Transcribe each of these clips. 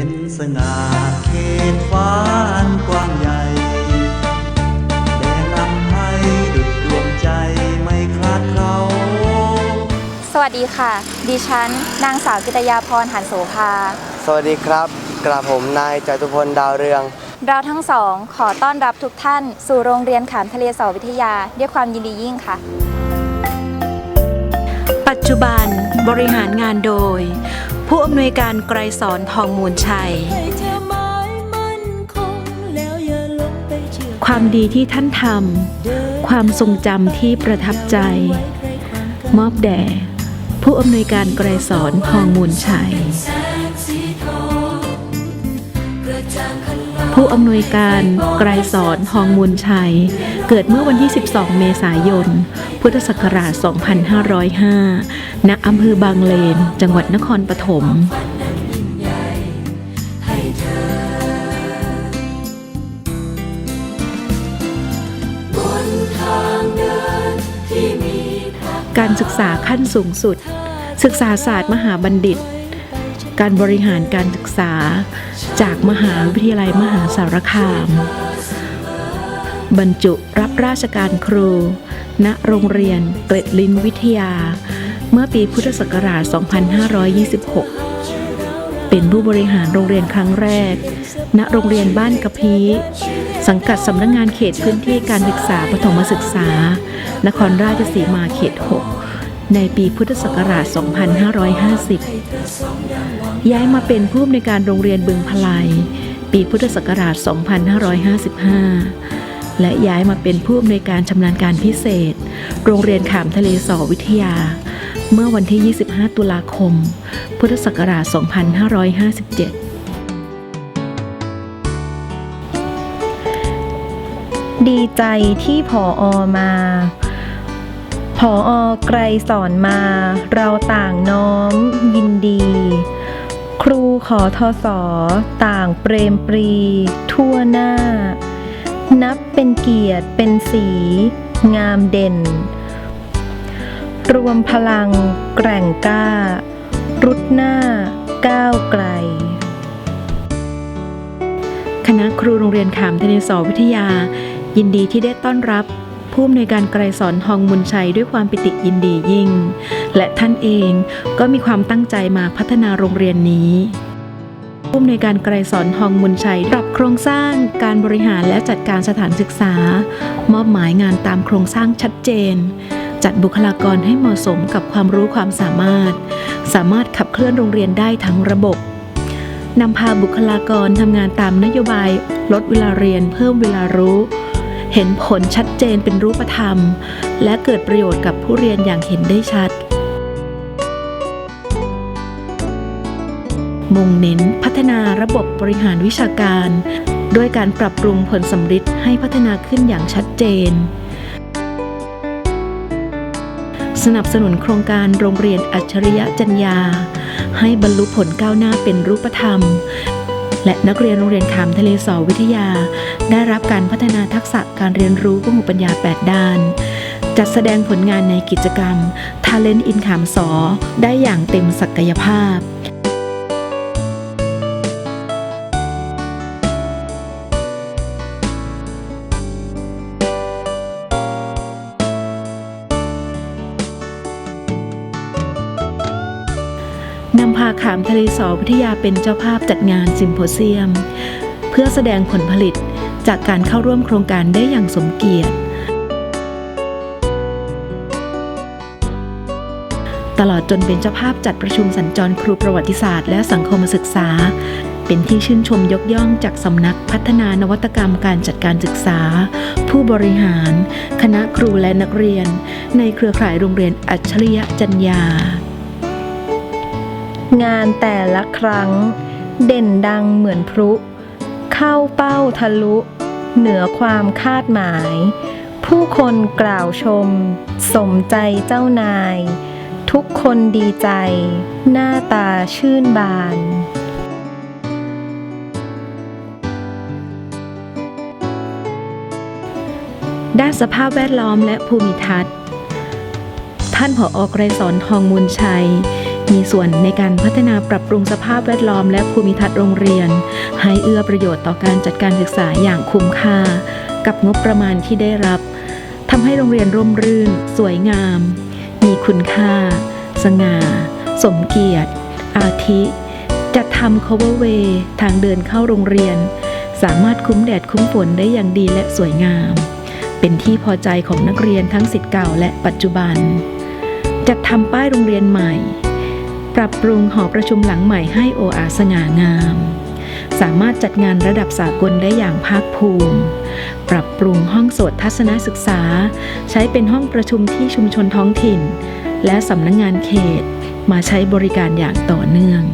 เป็นสง่าเขตฟ้าอันกว้างใหญ่แดนอำไพดุจดวงใจไม่คลาดเคล้าสวัสดีค่ะดิฉันนางสาวกิตยาพรหันโสภาสวัสดีครับกระผมนายจตุพลดาวเรืองเราทั้งสองขอต้อนรับทุกท่านสู่โรงเรียนขามทะเลสอวิทยาด้วยความยินดียิ่งค่ะปัจจุบันบริหารงานโดยผู้อำนวยการไกรสร ทองมูลชัยความดีที่ท่านทำความทรงจำที่ประทับใจมอบแด่ผู้อำนวยการไกรสร ทองมูลชัยผู้อำนวยการไกรสร ทองมูลชัยเกิดเมื่อวันที่ 12 เมษายน พุทธศักราช 2505 ณ อำเภอบางเลน จังหวัดนครปฐมการศึกษาขั้นสูงสุดศึกษาศาสตร์มหาบัณฑิตการบริหารการศึกษาจากมหาวิทยาลัยมหาสารคามบรรจุรับราชการครูณโรงเรียนเกล็ดลิ้นวิทยาเมื่อปีพุทธศักราช 2526 เป็นผู้บริหารโรงเรียนครั้งแรกณโรงเรียนบ้านกะพีสังกัดสำนักงานเขตพื้นที่การศึกษาประถมศึกษานครราชสีมาเขต 6 ในปีพุทธศักราช 2550 ย้ายมาเป็นผู้อำนวยการโรงเรียนบึงพลายปีพุทธศักราช 2555 และย้ายมาเป็นผู้อำนวยการชำนาญการพิเศษโรงเรียนขามทะเลสอวิทยาเมื่อวันที่ 25 ตุลาคม พุทธศักราช 2557 ดีใจที่ผอ.มาผอ.ไกรสอนมาเราต่างน้อมยินดีครูขอทศต่างเปรมปรีทั่วหน้านับเป็นเกียรติเป็นสีงามเด่นรวมพลังแกร่งกล้ารุดหน้าก้าวไกลคณะครูโรงเรียนขามทะเลสอวิทยายินดีที่ได้ต้อนรับผู้อำนวยการไกรสร ทองมูลชัยด้วยความปิติยินดียิ่งและท่านเองก็มีความตั้งใจมาพัฒนาโรงเรียนนี้ผู้อำนวยการไกรสร ทองมูลชัยปรับโครงสร้างการบริหารและจัดการสถานศึกษามอบหมายงานตามโครงสร้างชัดเจนจัดบุคลากรให้เหมาะสมกับความรู้ความสามารถขับเคลื่อนโรงเรียนได้ทั้งระบบนำพาบุคลากรทำงานตามนโยบายลดเวลาเรียนเพิ่มเวลารู้เห็นผลชัดเจนเป็นรูปธรรมและเกิดประโยชน์กับผู้เรียนอย่างเห็นได้ชัดมุ่งเน้นพัฒนาระบบบริหารวิชาการด้วยการปรับปรุงผลสัมฤทธิ์ให้พัฒนาขึ้นอย่างชัดเจนสนับสนุนโครงการโรงเรียนอัจฉริยะจัญญาให้บรรลุผลก้าวหน้าเป็นรูปธรรมและนักเรียนโรงเรียนขามทะเลสอวิทยาได้รับการพัฒนาทักษะการเรียนรู้พหุปัญญา8ด้านจัดแสดงผลงานในกิจกรรม Talent in ขามสอได้อย่างเต็มศักยภาพนำพาขามทะเลสอวิทยาเป็นเจ้าภาพจัดงานซิมโพเซียมเพื่อแสดงผลผลิตจากการเข้าร่วมโครงการได้อย่างสมเกียรติตลอดจนเป็นเจ้าภาพจัดประชุมสัญจรครูประวัติศาสตร์และสังคมศึกษาเป็นที่ชื่นชมยกย่องจากสำนักพัฒนานวัตกรรมการจัดการศึกษาผู้บริหารคณะครูและนักเรียนในเครือข่ายโรงเรียนอัจฉริยะจัญญางานแต่ละครั้งเด่นดังเหมือนพลุเข้าเป้าทะลุเหนือความคาดหมายผู้คนกล่าวชมสมใจเจ้านายทุกคนดีใจหน้าตาชื่นบานด้านสภาพแวดล้อมและภูมิทัศน์ท่านผอ.ไกรสร ทองมูลชัย มีส่วนในการพัฒนาปรับปรุงสภาพแวดล้อมและภูมิทัศน์โรงเรียนให้เอื้อประโยชน์ต่อการจัดการศึกษาอย่างคุ้มค่ากับงบประมาณที่ได้รับทำให้โรงเรียนร่มรื่นสวยงามมีคุณค่าสง่าสมเกียรติอาทิจัดทำ cover way ทางเดินเข้าโรงเรียนสามารถคุ้มแดดคุ้มฝนได้อย่างดีและสวยงามเป็นที่พอใจของนักเรียนทั้งศิษย์เก่าและปัจจุบันจัดทำป้ายโรงเรียนใหม่ปรับปรุงหอประชุมหลังใหม่ให้โออาสง่างามสามารถจัดงานระดับสากลได้อย่างภาคภูมิปรับปรุงห้องโสตทัศนศึกษาใช้เป็นห้องประชุมที่ชุมชนท้องถิ่นและสำนักงานเขตมาใช้บริการอย่างต่อเนื่อง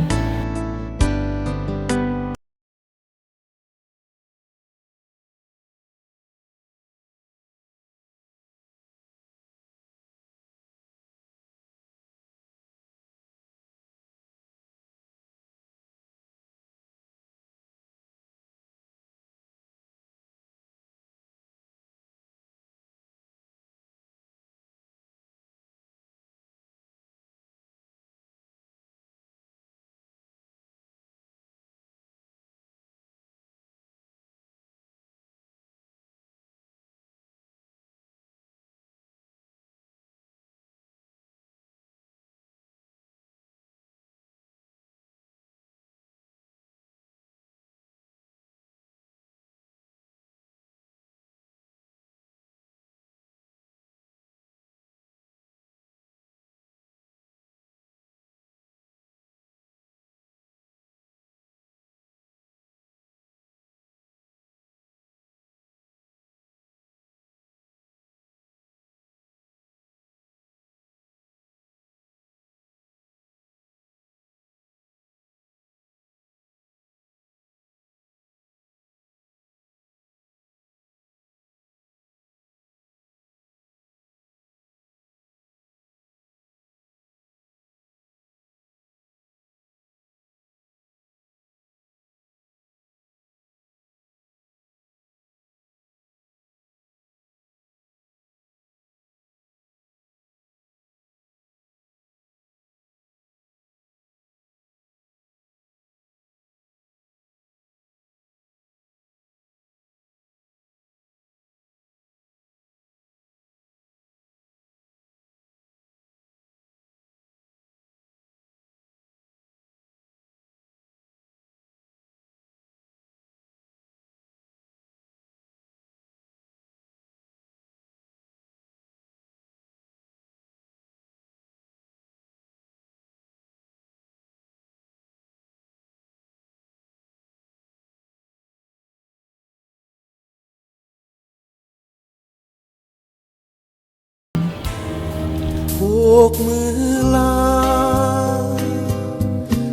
โบกมือลา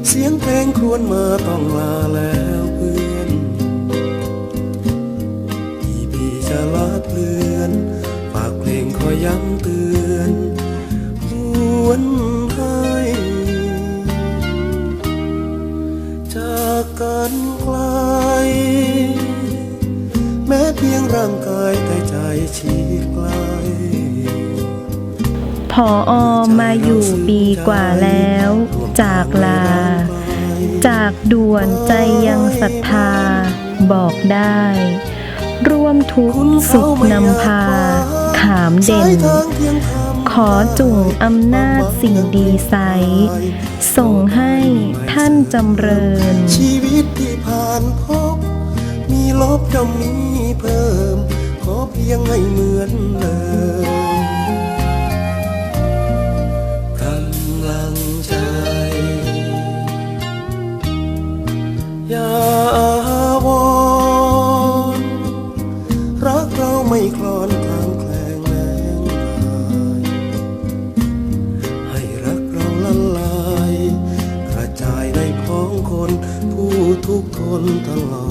เสียงเพลงครวญมาต้องลาแล้วเพื่อนที่พี่จะลาเลือนฝากเพลงคอยย้ำเตือนหวนให้จากกันไกลแม้เพียงร่างกายแต่ใจชีไกลผอ.มาอยู่ปีกว่าแล้วจากลาจากด่วนใจยังศรัทธาบอกได้ร่วมทุกข์สุขนำพาขามเด่นขอจุ่งอำนาจสิ่งดีไซส่งให้ท่านจำเริญชีวิตที่ผ่านพบมีลบย่อมมีเพิ่มขอเพียงให้เหมือนเดิมอย่าวอนรักเราไม่คลอนทางแคลงแรงให้รักเราละลายกระจายในพ้องคนผู้ทุกข์ทนตลอด